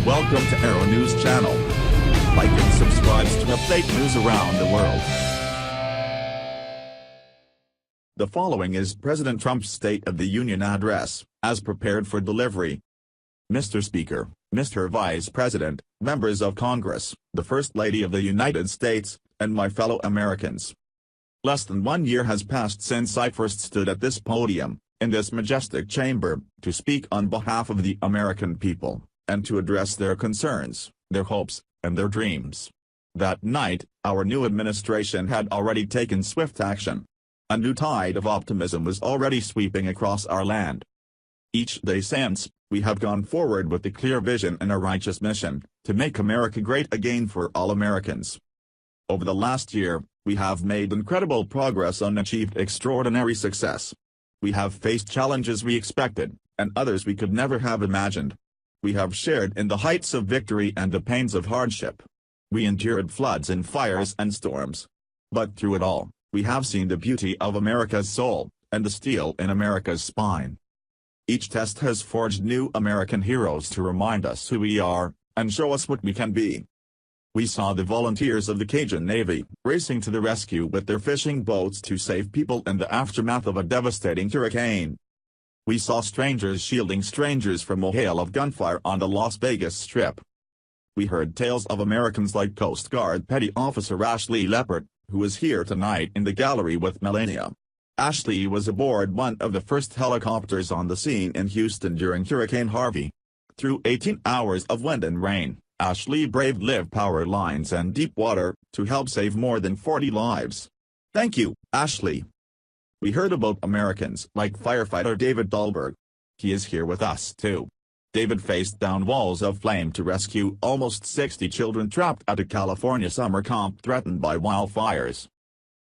Welcome to Arrow News Channel. Like and subscribe to update news around the world. The following is President Trump's State of the Union address, as prepared for delivery. Mr. Speaker, Mr. Vice President, members of Congress, the First Lady of the United States, and my fellow Americans. Less than 1 year has passed since I first stood at this podium, in this majestic chamber, to speak on behalf of the American people, and to address their concerns, their hopes, and their dreams. That night, our new administration had already taken swift action. A new tide of optimism was already sweeping across our land. Each day since, we have gone forward with a clear vision and a righteous mission, to make America great again for all Americans. Over the last year, we have made incredible progress and achieved extraordinary success. We have faced challenges we expected, and others we could never have imagined. We have shared in the heights of victory and the pains of hardship. We endured floods and fires and storms. But through it all, we have seen the beauty of America's soul, and the steel in America's spine. Each test has forged new American heroes to remind us who we are, and show us what we can be. We saw the volunteers of the Cajun Navy, racing to the rescue with their fishing boats to save people in the aftermath of a devastating hurricane. We saw strangers shielding strangers from a hail of gunfire on the Las Vegas Strip. We heard tales of Americans like Coast Guard Petty Officer Ashley Leppert, who is here tonight in the gallery with Melania. Ashley was aboard one of the first helicopters on the scene in Houston during Hurricane Harvey. Through 18 hours of wind and rain, Ashley braved live power lines and deep water, to help save more than 40 lives. Thank you, Ashley. We heard about Americans like firefighter David Dahlberg. He is here with us too. David faced down walls of flame to rescue almost 60 children trapped at a California summer camp threatened by wildfires.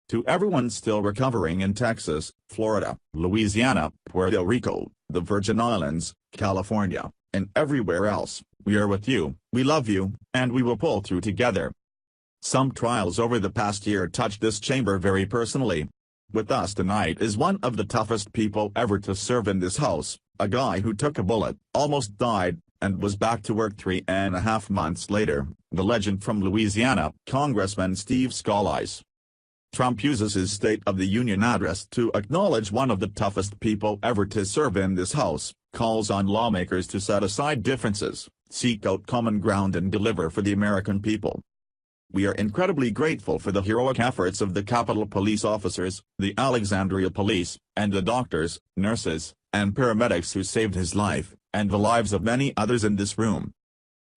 To everyone still recovering in Texas, Florida, Louisiana, Puerto Rico, the Virgin Islands, California, and everywhere else, we are with you, we love you, and we will pull through together. Some trials over the past year touched this chamber very personally. With us tonight is one of the toughest people ever to serve in this house, a guy who took a bullet, almost died, and was back to work 3.5 months later, the legend from Louisiana, Congressman Steve Scalise. Trump uses his State of the Union address to acknowledge one of the toughest people ever to serve in this house, calls on lawmakers to set aside differences, seek out common ground and deliver for the American people. We are incredibly grateful for the heroic efforts of the Capitol Police officers, the Alexandria Police, and the doctors, nurses, and paramedics who saved his life, and the lives of many others in this room.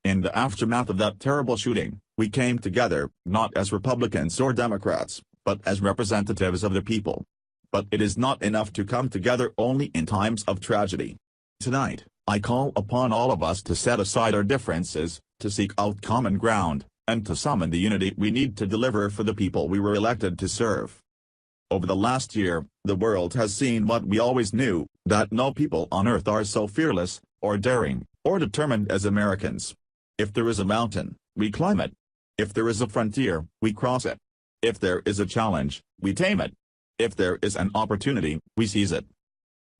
In the aftermath of that terrible shooting, we came together, not as Republicans or Democrats, but as representatives of the people. But it is not enough to come together only in times of tragedy. Tonight, I call upon all of us to set aside our differences, to seek out common ground, and to summon the unity we need to deliver for the people we were elected to serve. Over the last year, the world has seen what we always knew, that no people on earth are so fearless, or daring, or determined as Americans. If there is a mountain, we climb it. If there is a frontier, we cross it. If there is a challenge, we tame it. If there is an opportunity, we seize it.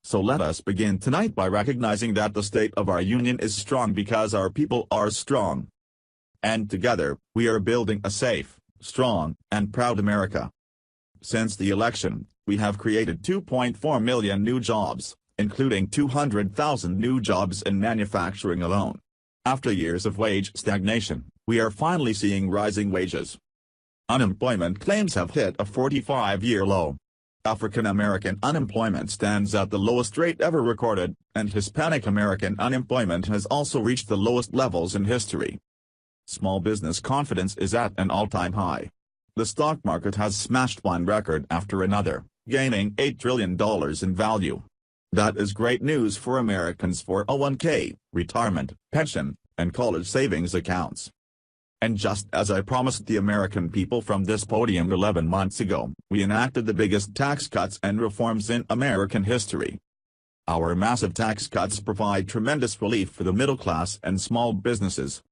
So let us begin tonight by recognizing that the state of our union is strong because our people are strong. And together, we are building a safe, strong, and proud America. Since the election, we have created 2.4 million new jobs, including 200,000 new jobs in manufacturing alone. After years of wage stagnation, we are finally seeing rising wages. Unemployment claims have hit a 45-year low. African American unemployment stands at the lowest rate ever recorded, and Hispanic American unemployment has also reached the lowest levels in history. Small business confidence is at an all-time high. The stock market has smashed one record after another, gaining $8 trillion in value. That is great news for Americans for 401k, retirement, pension, and college savings accounts. And just as I promised the American people from this podium 11 months ago, we enacted the biggest tax cuts and reforms in American history. Our massive tax cuts provide tremendous relief for the middle class and small businesses.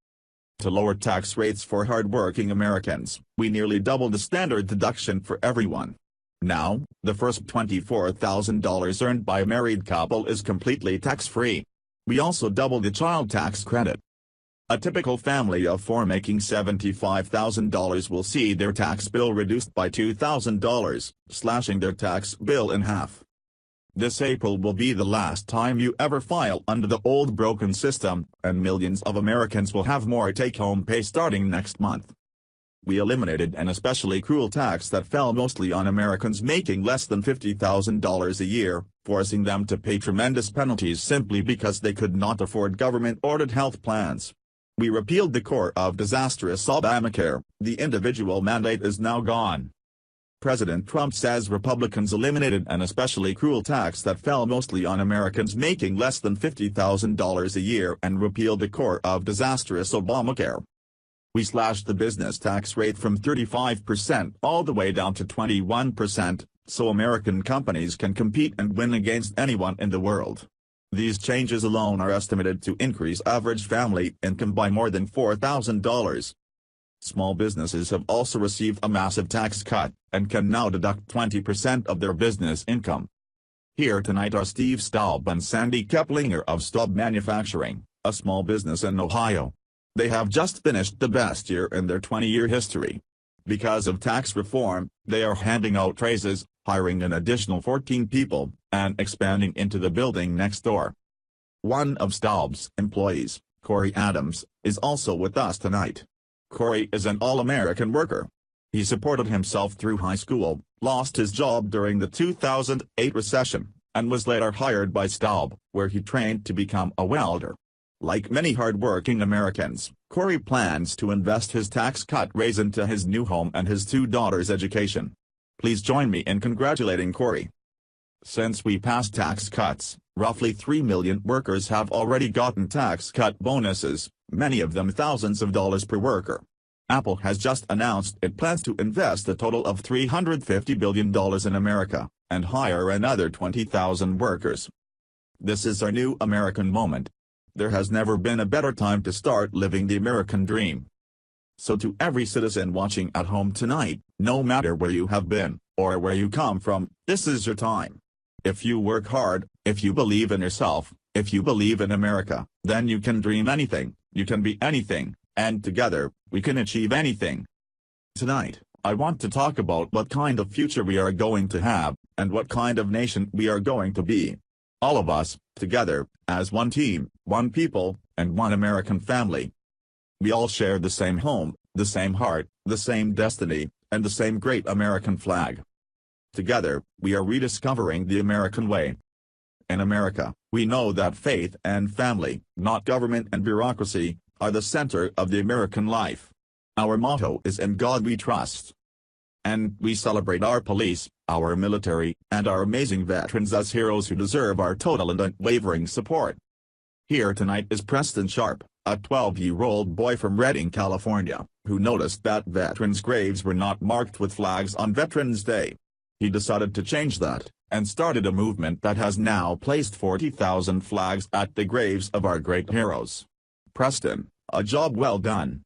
To lower tax rates for hard-working Americans, we nearly doubled the standard deduction for everyone. Now, the first $24,000 earned by a married couple is completely tax-free. We also doubled the child tax credit. A typical family of four making $75,000 will see their tax bill reduced by $2,000, slashing their tax bill in half. This April will be the last time you ever file under the old broken system, and millions of Americans will have more take-home pay starting next month. We eliminated an especially cruel tax that fell mostly on Americans making less than $50,000 a year, forcing them to pay tremendous penalties simply because they could not afford government-ordered health plans. We repealed the core of disastrous Obamacare. The individual mandate is now gone. President Trump says Republicans eliminated an especially cruel tax that fell mostly on Americans making less than $50,000 a year and repealed the core of disastrous Obamacare. We slashed the business tax rate from 35% all the way down to 21%, so American companies can compete and win against anyone in the world. These changes alone are estimated to increase average family income by more than $4,000. Small businesses have also received a massive tax cut, and can now deduct 20% of their business income. Here tonight are Steve Staub and Sandy Keplinger of Staub Manufacturing, a small business in Ohio. They have just finished the best year in their 20-year history. Because of tax reform, they are handing out raises, hiring an additional 14 people, and expanding into the building next door. One of Staub's employees, Corey Adams, is also with us tonight. Corey is an all-American worker. He supported himself through high school, lost his job during the 2008 recession, and was later hired by Staub, where he trained to become a welder. Like many hard-working Americans, Corey plans to invest his tax cut raise into his new home and his two daughters' education. Please join me in congratulating Corey. Since we passed tax cuts, roughly 3 million workers have already gotten tax cut bonuses, many of them thousands of dollars per worker. Apple has just announced it plans to invest a total of $350 billion in America, and hire another 20,000 workers. This is our new American moment. There has never been a better time to start living the American dream. So to every citizen watching at home tonight, no matter where you have been, or where you come from, this is your time. If you work hard, if you believe in yourself, if you believe in America, then you can dream anything, you can be anything, and together, we can achieve anything. Tonight, I want to talk about what kind of future we are going to have, and what kind of nation we are going to be. All of us, together, as one team, one people, and one American family. We all share the same home, the same heart, the same destiny, and the same great American flag. Together, we are rediscovering the American way. In America, we know that faith and family, not government and bureaucracy, are the center of the American life. Our motto is "In God We Trust." And we celebrate our police, our military, and our amazing veterans as heroes who deserve our total and unwavering support. Here tonight is Preston Sharp, a 12-year-old boy from Redding, California, who noticed that veterans' graves were not marked with flags on Veterans Day. He decided to change that, and started a movement that has now placed 40,000 flags at the graves of our great heroes. Preston, a job well done.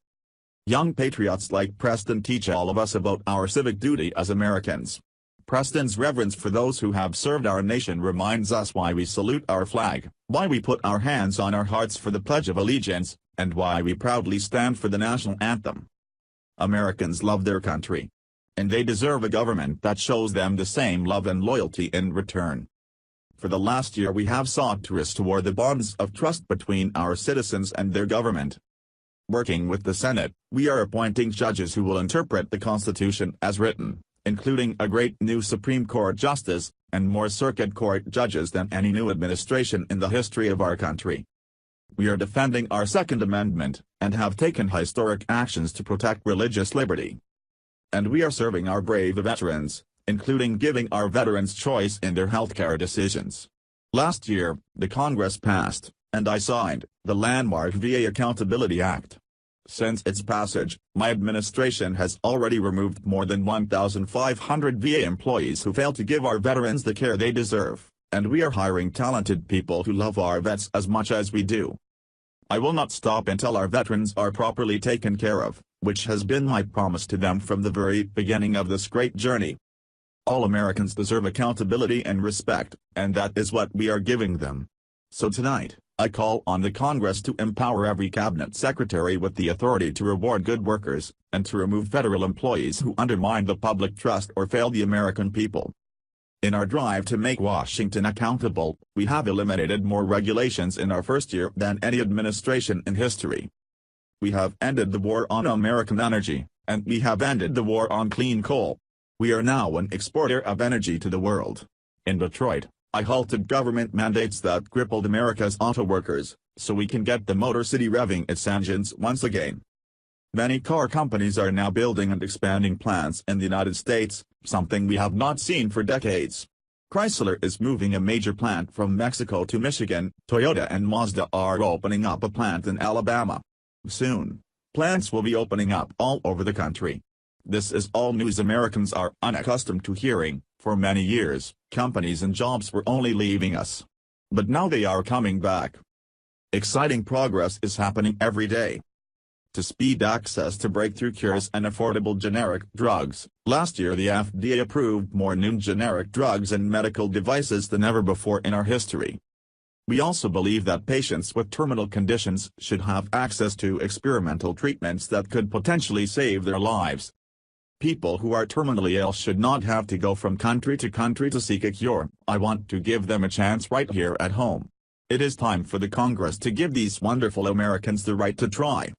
Young patriots like Preston teach all of us about our civic duty as Americans. Preston's reverence for those who have served our nation reminds us why we salute our flag, why we put our hands on our hearts for the Pledge of Allegiance, and why we proudly stand for the national anthem. Americans love their country. And they deserve a government that shows them the same love and loyalty in return. For the last year we have sought to restore the bonds of trust between our citizens and their government. Working with the Senate, we are appointing judges who will interpret the Constitution as written, including a great new Supreme Court justice, and more circuit court judges than any new administration in the history of our country. We are defending our Second Amendment, and have taken historic actions to protect religious liberty. And we are serving our brave veterans, including giving our veterans choice in their healthcare decisions. Last year, the Congress passed, and I signed, the landmark VA Accountability Act. Since its passage, my administration has already removed more than 1,500 VA employees who fail to give our veterans the care they deserve, and we are hiring talented people who love our vets as much as we do. I will not stop until our veterans are properly taken care of, which has been my promise to them from the very beginning of this great journey. All Americans deserve accountability and respect, and that is what we are giving them. So tonight, I call on the Congress to empower every cabinet secretary with the authority to reward good workers, and to remove federal employees who undermine the public trust or fail the American people. In our drive to make Washington accountable, we have eliminated more regulations in our first year than any administration in history. We have ended the war on American energy, and we have ended the war on clean coal. We are now an exporter of energy to the world. In Detroit, I halted government mandates that crippled America's auto workers, so we can get the Motor City revving its engines once again. Many car companies are now building and expanding plants in the United States, something we have not seen for decades. Chrysler is moving a major plant from Mexico to Michigan, Toyota and Mazda are opening up a plant in Alabama. Soon, plants will be opening up all over the country. This is all news Americans are unaccustomed to hearing. For many years, companies and jobs were only leaving us. But now they are coming back. Exciting progress is happening every day. To speed access to breakthrough cures and affordable generic drugs, last year the FDA approved more new generic drugs and medical devices than ever before in our history. We also believe that patients with terminal conditions should have access to experimental treatments that could potentially save their lives. People who are terminally ill should not have to go from country to seek a cure. I want to give them a chance right here at home. It is time for the Congress to give these wonderful Americans the right to try.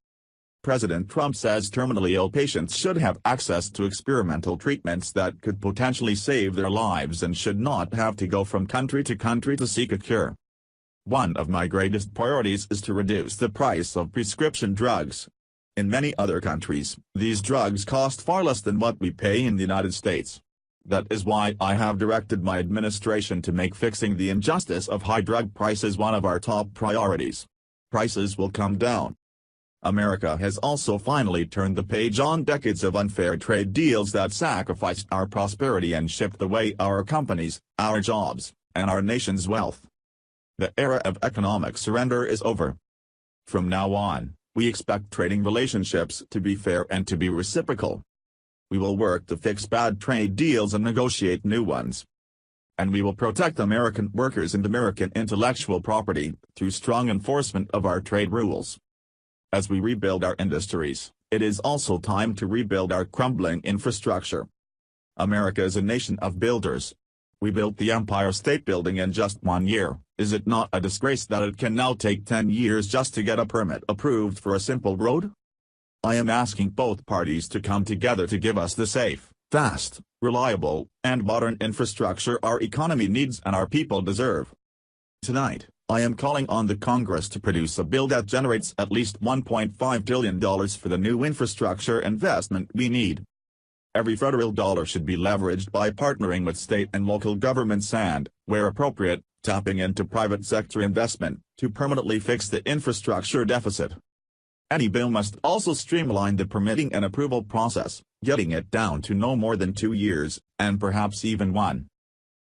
President Trump says terminally ill patients should have access to experimental treatments that could potentially save their lives and should not have to go from country to seek a cure. One of my greatest priorities is to reduce the price of prescription drugs. In many other countries, these drugs cost far less than what we pay in the United States. That is why I have directed my administration to make fixing the injustice of high drug prices one of our top priorities. Prices will come down. America has also finally turned the page on decades of unfair trade deals that sacrificed our prosperity and shipped away our companies, our jobs, and our nation's wealth. The era of economic surrender is over. From now on, we expect trading relationships to be fair and to be reciprocal. We will work to fix bad trade deals and negotiate new ones. And we will protect American workers and American intellectual property through strong enforcement of our trade rules. As we rebuild our industries, it is also time to rebuild our crumbling infrastructure. America is a nation of builders. We built the Empire State Building in just 1 year. Is it not a disgrace that it can now take 10 years just to get a permit approved for a simple road? I am asking both parties to come together to give us the safe, fast, reliable, and modern infrastructure our economy needs and our people deserve. Tonight, I am calling on the Congress to produce a bill that generates at least $1.5 trillion for the new infrastructure investment we need. Every federal dollar should be leveraged by partnering with state and local governments and, where appropriate, tapping into private sector investment to permanently fix the infrastructure deficit. Any bill must also streamline the permitting and approval process, getting it down to no more than 2 years, and perhaps even 1.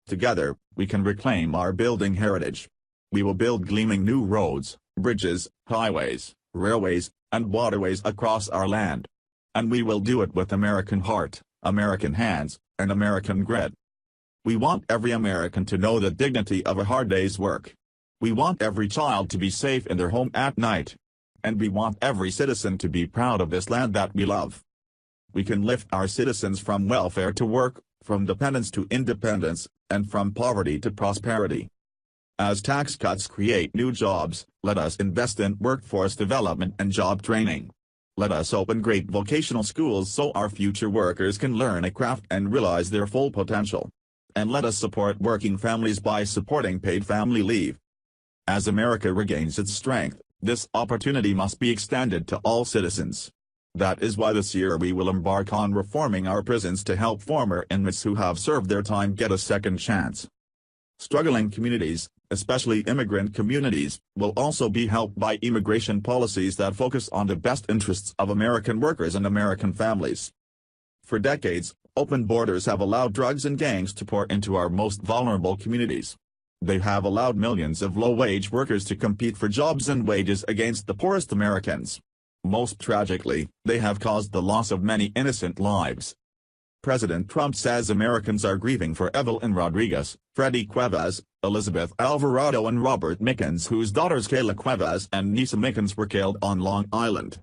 Together, we can reclaim our building heritage. We will build gleaming new roads, bridges, highways, railways, and waterways across our land. And we will do it with American heart, American hands, and American grit. We want every American to know the dignity of a hard day's work. We want every child to be safe in their home at night. And we want every citizen to be proud of this land that we love. We can lift our citizens from welfare to work, from dependence to independence, and from poverty to prosperity. As tax cuts create new jobs, let us invest in workforce development and job training. Let us open great vocational schools so our future workers can learn a craft and realize their full potential. And let us support working families by supporting paid family leave. As America regains its strength, this opportunity must be extended to all citizens. That is why this year we will embark on reforming our prisons to help former inmates who have served their time get a second chance. Struggling communities, especially immigrant communities, will also be helped by immigration policies that focus on the best interests of American workers and American families. For decades, open borders have allowed drugs and gangs to pour into our most vulnerable communities. They have allowed millions of low-wage workers to compete for jobs and wages against the poorest Americans. Most tragically, they have caused the loss of many innocent lives. President Trump says Americans are grieving for Evelyn Rodriguez, Freddie Cuevas, Elizabeth Alvarado and Robert Mickens, whose daughters Kayla Cuevas and Nisa Mickens were killed on Long Island.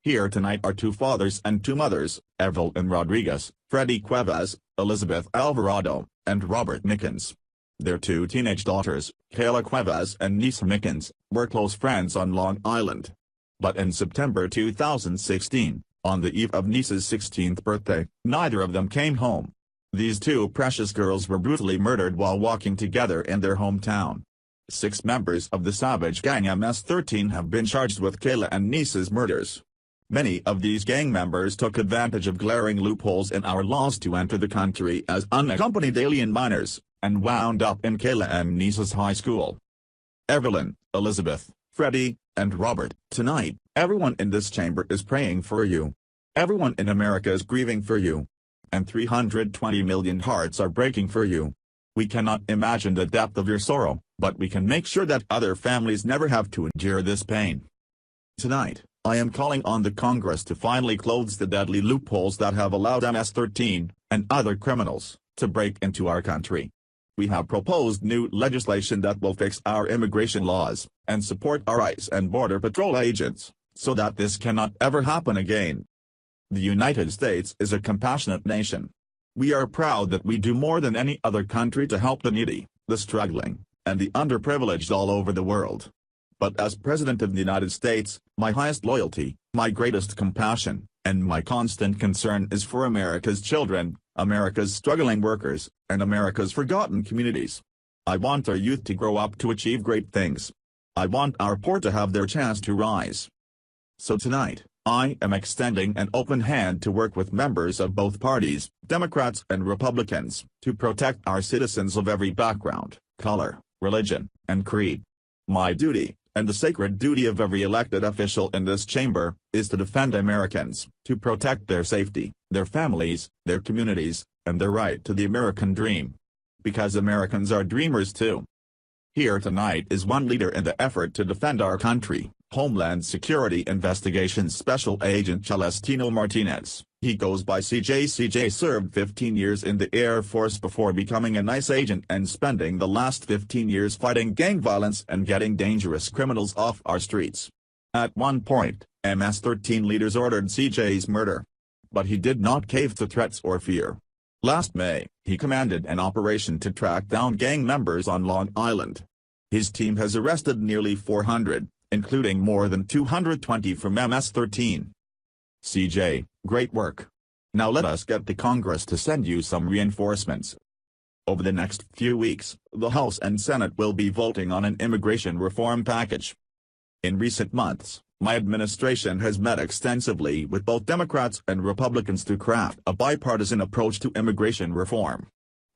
Here tonight are two fathers and two mothers, Evelyn Rodriguez, Freddie Cuevas, Elizabeth Alvarado, and Robert Mickens. Their two teenage daughters, Kayla Cuevas and Nisa Mickens, were close friends on Long Island. But in September 2016, on the eve of Nisa's 16th birthday, neither of them came home. These two precious girls were brutally murdered while walking together in their hometown. 6 members of the savage gang MS-13 have been charged with Kayla and Nisa's murders. Many of these gang members took advantage of glaring loopholes in our laws to enter the country as unaccompanied alien minors, and wound up in Kayla and Nisa's high school. Evelyn, Elizabeth, Freddie, and Robert, tonight, everyone in this chamber is praying for you. Everyone in America is grieving for you. And 320 million hearts are breaking for you. We cannot imagine the depth of your sorrow, but we can make sure that other families never have to endure this pain. Tonight, I am calling on the Congress to finally close the deadly loopholes that have allowed MS-13, and other criminals, to break into our country. We have proposed new legislation that will fix our immigration laws, and support our ICE and Border Patrol agents, so that this cannot ever happen again. The United States is a compassionate nation. We are proud that we do more than any other country to help the needy, the struggling, and the underprivileged all over the world. But as President of the United States, my highest loyalty, my greatest compassion, and my constant concern is for America's children, America's struggling workers, and America's forgotten communities. I want our youth to grow up to achieve great things. I want our poor to have their chance to rise. So tonight, I am extending an open hand to work with members of both parties, Democrats and Republicans, to protect our citizens of every background, color, religion, and creed. My duty, and the sacred duty of every elected official in this chamber, is to defend Americans, to protect their safety, their families, their communities, and their right to the American dream. Because Americans are dreamers too. Here tonight is one leader in the effort to defend our country, Homeland Security Investigations Special Agent Celestino Martinez. He goes by CJ. CJ served 15 years in the Air Force before becoming an ICE agent and spending the last 15 years fighting gang violence and getting dangerous criminals off our streets. At one point, MS-13 leaders ordered CJ's murder. But he did not cave to threats or fear. Last May, he commanded an operation to track down gang members on Long Island. His team has arrested nearly 400, including more than 220 from MS-13. CJ, great work. Now let us get the Congress to send you some reinforcements. Over the next few weeks, the House and Senate will be voting on an immigration reform package. In recent months, my administration has met extensively with both Democrats and Republicans to craft a bipartisan approach to immigration reform.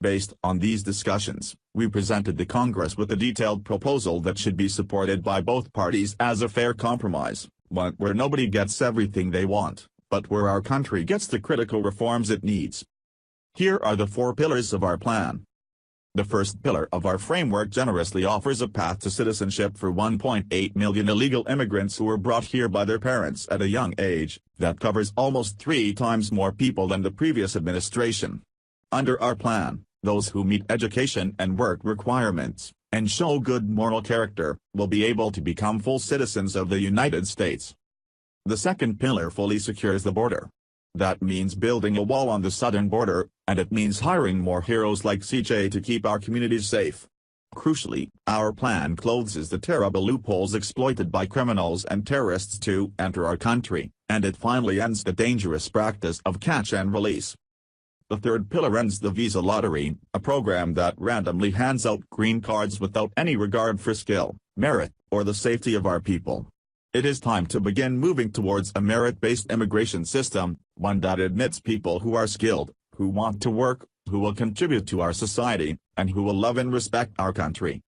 Based on these discussions, we presented the Congress with a detailed proposal that should be supported by both parties as a fair compromise, one where nobody gets everything they want, but where our country gets the critical reforms it needs. Here are the 4 pillars of our plan. The first pillar of our framework generously offers a path to citizenship for 1.8 million illegal immigrants who were brought here by their parents at a young age, that covers almost 3 times more people than the previous administration. Under our plan, those who meet education and work requirements, and show good moral character, will be able to become full citizens of the United States. The second pillar fully secures the border. That means building a wall on the southern border, and it means hiring more heroes like CJ to keep our communities safe. Crucially, our plan closes the terrible loopholes exploited by criminals and terrorists to enter our country, and it finally ends the dangerous practice of catch and release. The third pillar ends the visa lottery, a program that randomly hands out green cards without any regard for skill, merit, or the safety of our people. It is time to begin moving towards a merit-based immigration system, one that admits people who are skilled, who want to work, who will contribute to our society, and who will love and respect our country.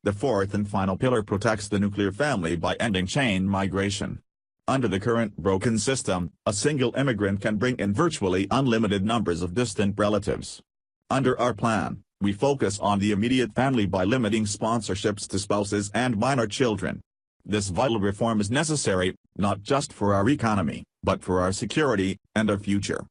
The fourth and final pillar protects the nuclear family by ending chain migration. Under the current broken system, a single immigrant can bring in virtually unlimited numbers of distant relatives. Under our plan, we focus on the immediate family by limiting sponsorships to spouses and minor children. This vital reform is necessary, not just for our economy, but for our security and our future.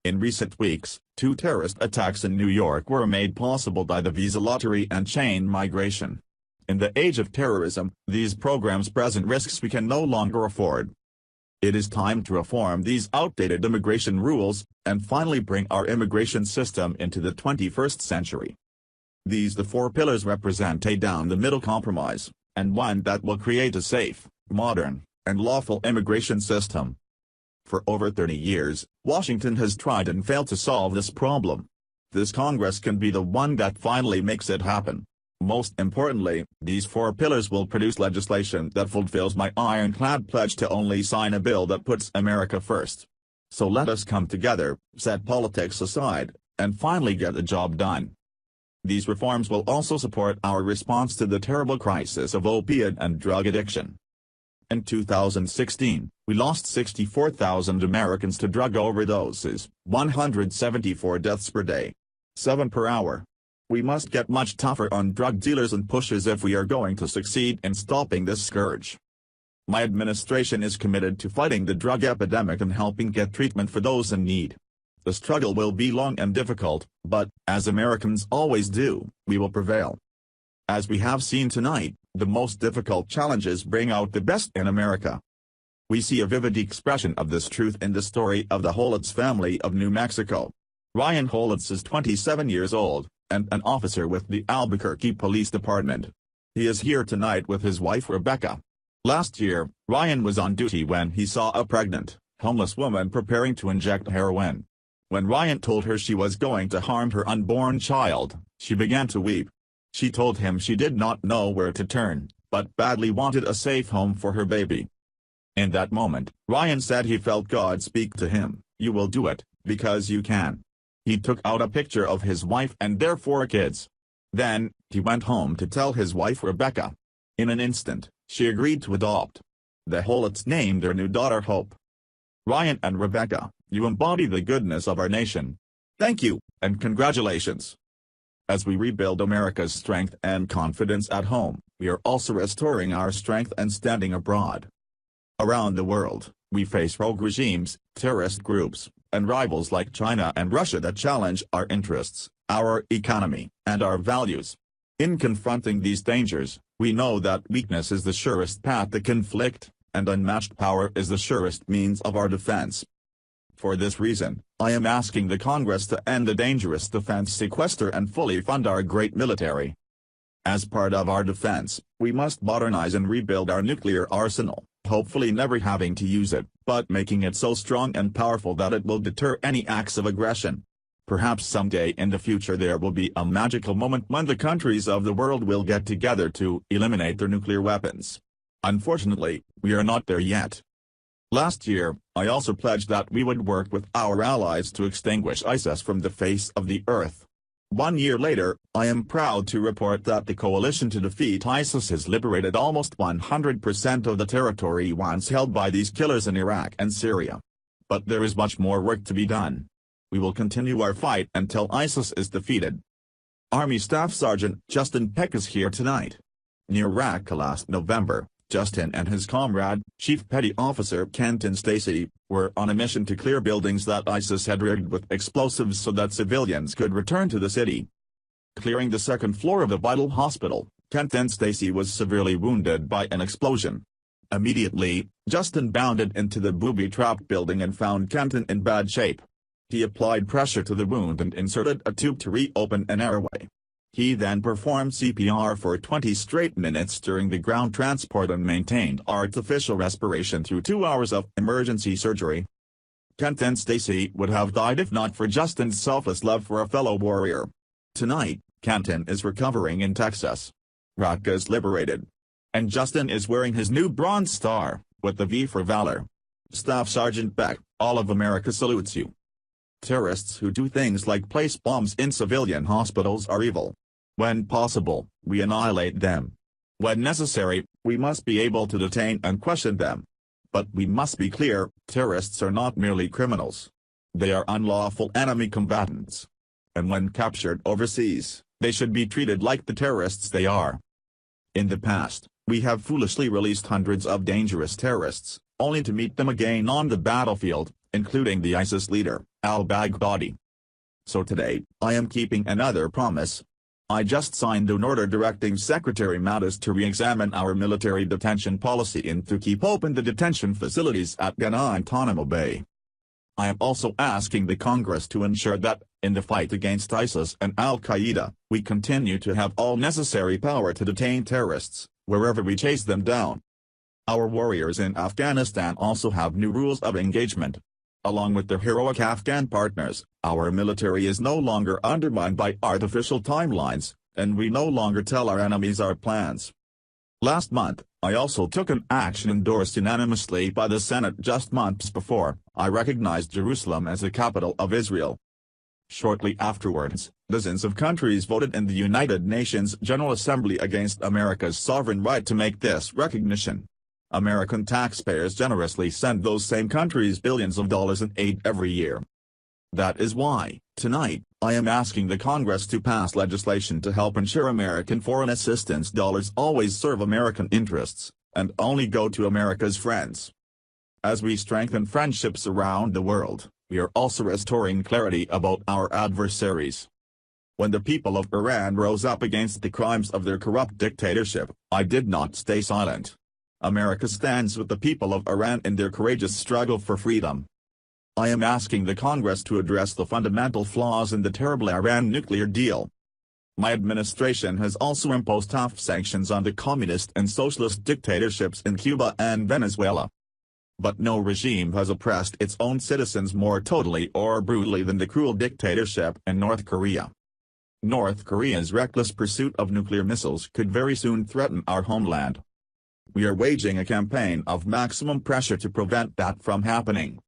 In recent weeks, 2 terrorist attacks in New York were made possible by the visa lottery and chain migration. In the age of terrorism, these programs present risks we can no longer afford. It is time to reform these outdated immigration rules, and finally bring our immigration system into the 21st century. The 4 pillars represent a down-the-middle compromise, and one that will create a safe, modern, and lawful immigration system. For over 30 years, Washington has tried and failed to solve this problem. This Congress can be the one that finally makes it happen. Most importantly, these 4 pillars will produce legislation that fulfills my ironclad pledge to only sign a bill that puts America first. So let us come together, set politics aside, and finally get the job done. These reforms will also support our response to the terrible crisis of opiate and drug addiction. In 2016, we lost 64,000 Americans to drug overdoses, 174 deaths per day. 7 per hour. We must get much tougher on drug dealers and pushers if we are going to succeed in stopping this scourge. My administration is committed to fighting the drug epidemic and helping get treatment for those in need. The struggle will be long and difficult, but, as Americans always do, we will prevail. As we have seen tonight, the most difficult challenges bring out the best in America. We see a vivid expression of this truth in the story of the Holitz family of New Mexico. Ryan Holitz is 27 years old, and an officer with the Albuquerque Police Department. He is here tonight with his wife Rebecca. Last year, Ryan was on duty when he saw a pregnant, homeless woman preparing to inject heroin. When Ryan told her she was going to harm her unborn child, she began to weep. She told him she did not know where to turn, but badly wanted a safe home for her baby. In that moment, Ryan said he felt God speak to him, "You will do it, because you can." He took out a picture of his wife and their 4 kids. Then, he went home to tell his wife Rebecca. In an instant, she agreed to adopt. The Holitz named their new daughter Hope. Ryan and Rebecca, you embody the goodness of our nation. Thank you, and congratulations. As we rebuild America's strength and confidence at home, we are also restoring our strength and standing abroad. Around the world, we face rogue regimes, terrorist groups, and rivals like China and Russia that challenge our interests, our economy, and our values. In confronting these dangers, we know that weakness is the surest path to conflict, and unmatched power is the surest means of our defense. For this reason, I am asking the Congress to end the dangerous defense sequester and fully fund our great military. As part of our defense, we must modernize and rebuild our nuclear arsenal, hopefully never having to use it, but making it so strong and powerful that it will deter any acts of aggression. Perhaps someday in the future there will be a magical moment when the countries of the world will get together to eliminate their nuclear weapons. Unfortunately, we are not there yet. Last year, I also pledged that we would work with our allies to extinguish ISIS from the face of the earth. 1 year later, I am proud to report that the coalition to defeat ISIS has liberated almost 100% of the territory once held by these killers in Iraq and Syria. But there is much more work to be done. We will continue our fight until ISIS is defeated. Army Staff Sergeant Justin Peck is here tonight. Near Raqqa last November, Justin and his comrade, Chief Petty Officer Kenton Stacy, were on a mission to clear buildings that ISIS had rigged with explosives so that civilians could return to the city. Clearing the 2nd floor of the vital hospital, Kenton Stacy was severely wounded by an explosion. Immediately, Justin bounded into the booby-trapped building and found Kenton in bad shape. He applied pressure to the wound and inserted a tube to reopen an airway. He then performed CPR for 20 straight minutes during the ground transport and maintained artificial respiration through 2 hours of emergency surgery. Kenton Stacy would have died if not for Justin's selfless love for a fellow warrior. Tonight, Kenton is recovering in Texas. Raqqa is liberated. And Justin is wearing his new Bronze Star, with the V for Valor. Staff Sergeant Beck, all of America salutes you. Terrorists who do things like place bombs in civilian hospitals are evil. When possible, we annihilate them. When necessary, we must be able to detain and question them. But we must be clear, terrorists are not merely criminals. They are unlawful enemy combatants. And when captured overseas, they should be treated like the terrorists they are. In the past, we have foolishly released hundreds of dangerous terrorists, only to meet them again on the battlefield, including the ISIS leader, al-Baghdadi. So today, I am keeping another promise. I just signed an order directing Secretary Mattis to re-examine our military detention policy and to keep open the detention facilities at Guantanamo Bay. I am also asking the Congress to ensure that, in the fight against ISIS and al-Qaeda, we continue to have all necessary power to detain terrorists, wherever we chase them down. Our warriors in Afghanistan also have new rules of engagement. Along with their heroic Afghan partners, our military is no longer undermined by artificial timelines, and we no longer tell our enemies our plans. Last month, I also took an action endorsed unanimously by the Senate just months before. I recognized Jerusalem as the capital of Israel. Shortly afterwards, dozens of countries voted in the United Nations General Assembly against America's sovereign right to make this recognition. American taxpayers generously send those same countries billions of dollars in aid every year. That is why, tonight, I am asking the Congress to pass legislation to help ensure American foreign assistance dollars always serve American interests, and only go to America's friends. As we strengthen friendships around the world, we are also restoring clarity about our adversaries. When the people of Iran rose up against the crimes of their corrupt dictatorship, I did not stay silent. America stands with the people of Iran in their courageous struggle for freedom. I am asking the Congress to address the fundamental flaws in the terrible Iran nuclear deal. My administration has also imposed tough sanctions on the communist and socialist dictatorships in Cuba and Venezuela. But no regime has oppressed its own citizens more totally or brutally than the cruel dictatorship in North Korea. North Korea's reckless pursuit of nuclear missiles could very soon threaten our homeland. We are waging a campaign of maximum pressure to prevent that from happening.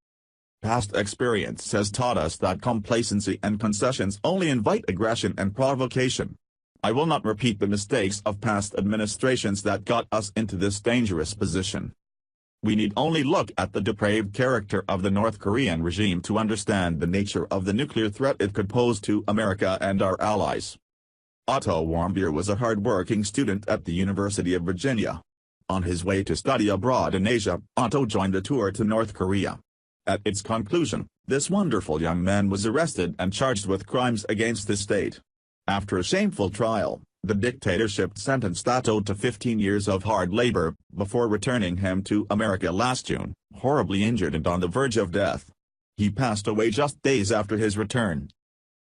Past experience has taught us that complacency and concessions only invite aggression and provocation. I will not repeat the mistakes of past administrations that got us into this dangerous position. We need only look at the depraved character of the North Korean regime to understand the nature of the nuclear threat it could pose to America and our allies. Otto Warmbier was a hard-working student at the University of Virginia. On his way to study abroad in Asia, Otto joined a tour to North Korea. At its conclusion, this wonderful young man was arrested and charged with crimes against the state. After a shameful trial, the dictatorship sentenced Otto to 15 years of hard labor, before returning him to America last June, horribly injured and on the verge of death. He passed away just days after his return.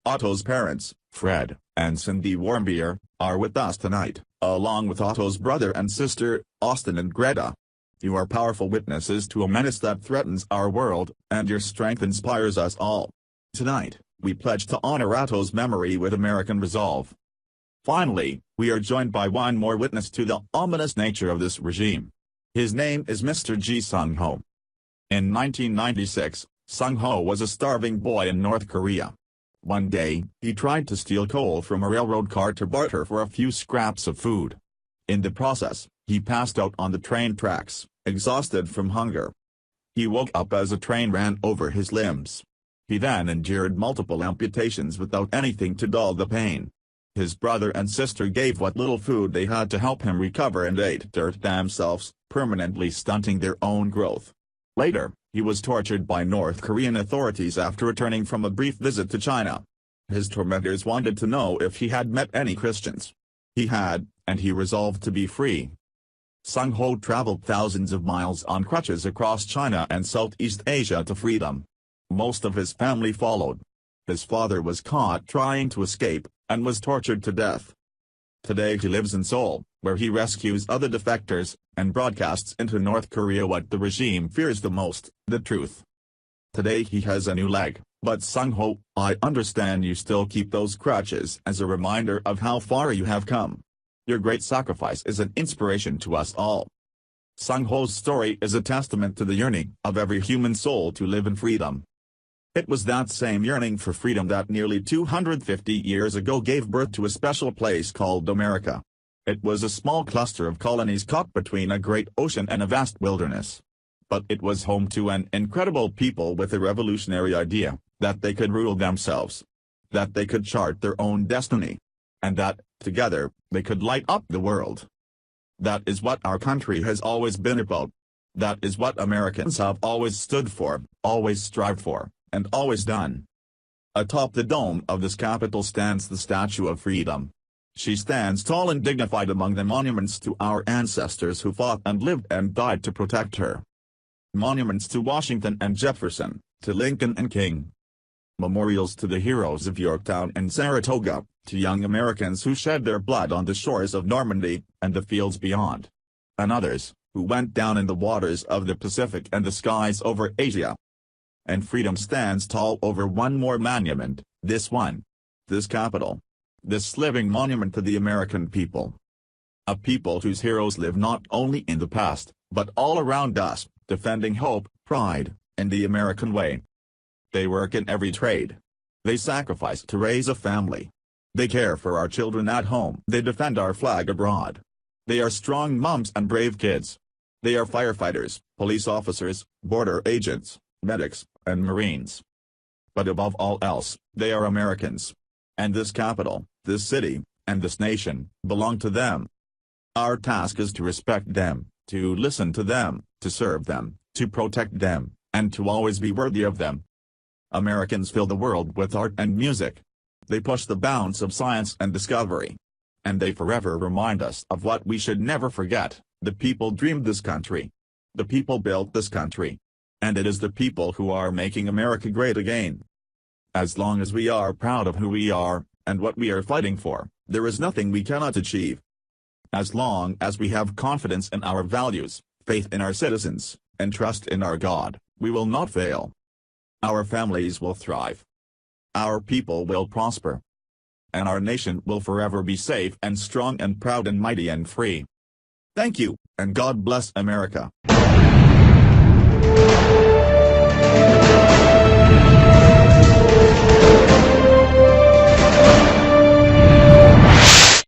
Otto's parents, Fred and Cindy Warmbier, are with us tonight, along with Otto's brother and sister, Austin and Greta. You are powerful witnesses to a menace that threatens our world, and your strength inspires us all. Tonight, we pledge to honor Otto's memory with American resolve. Finally, we are joined by one more witness to the ominous nature of this regime. His name is Mr. Ji Sung-ho. In 1996, Sung-ho was a starving boy in North Korea. One day, he tried to steal coal from a railroad car to barter for a few scraps of food. In the process, he passed out on the train tracks, exhausted from hunger. He woke up as a train ran over his limbs. He then endured multiple amputations without anything to dull the pain. His brother and sister gave what little food they had to help him recover and ate dirt themselves, permanently stunting their own growth. Later, he was tortured by North Korean authorities after returning from a brief visit to China. His tormentors wanted to know if he had met any Christians. He had, and he resolved to be free. Sung-ho traveled thousands of miles on crutches across China and Southeast Asia to freedom. Most of his family followed. His father was caught trying to escape, and was tortured to death. Today he lives in Seoul, where he rescues other defectors, and broadcasts into North Korea what the regime fears the most, the truth. Today he has a new leg, but Sung-ho, I understand you still keep those crutches as a reminder of how far you have come. Your great sacrifice is an inspiration to us all. Sung-ho's story is a testament to the yearning of every human soul to live in freedom. It was that same yearning for freedom that nearly 250 years ago gave birth to a special place called America. It was a small cluster of colonies caught between a great ocean and a vast wilderness. But it was home to an incredible people with a revolutionary idea, that they could rule themselves. That they could chart their own destiny. And that, together, they could light up the world. That is what our country has always been about. That is what Americans have always stood for, always strived for, and always done. Atop the dome of this Capitol stands the Statue of Freedom. She stands tall and dignified among the monuments to our ancestors who fought and lived and died to protect her. Monuments to Washington and Jefferson, to Lincoln and King. Memorials to the heroes of Yorktown and Saratoga, to young Americans who shed their blood on the shores of Normandy, and the fields beyond. And others, who went down in the waters of the Pacific and the skies over Asia. And freedom stands tall over one more monument, this one. This Capitol. This living monument to the American people. A people whose heroes live not only in the past, but all around us, defending hope, pride, and the American way. They work in every trade. They sacrifice to raise a family. They care for our children at home. They defend our flag abroad. They are strong moms and brave kids. They are firefighters, police officers, border agents, medics, and Marines. But above all else, they are Americans. And this Capitol, this city, and this nation, belong to them. Our task is to respect them, to listen to them, to serve them, to protect them, and to always be worthy of them. Americans fill the world with art and music. They push the bounds of science and discovery. And they forever remind us of what we should never forget: the people dreamed this country. The people built this country. And it is the people who are making America great again. As long as we are proud of who we are, and what we are fighting for, there is nothing we cannot achieve. As long as we have confidence in our values, faith in our citizens, and trust in our God, we will not fail. Our families will thrive. Our people will prosper. And our nation will forever be safe and strong and proud and mighty and free. Thank you, and God bless America.